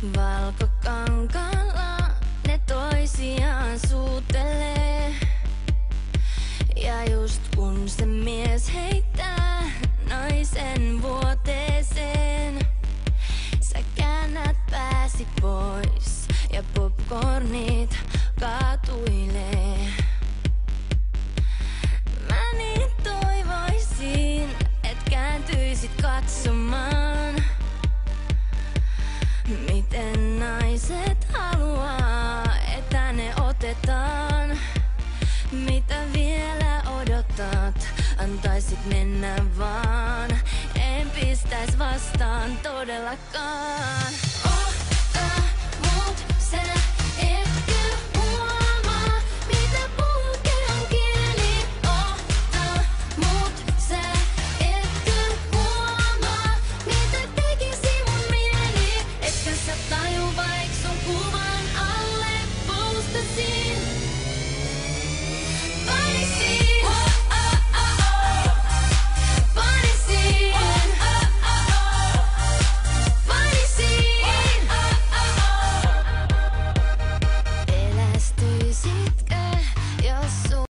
Valkokankaalla ne toisiaan suutelee. Ja just kun se mies heittää naisen vuoteeseen, sä käännät pääsi pois ja popcornit kaatuilee. Mä niin toivoisin, et kääntyisit katsomaan, miten naiset haluaa, että ne otetaan. Mitä vielä odotat? Antaisit mennä vaan. En pistäis vastaan todellakaan.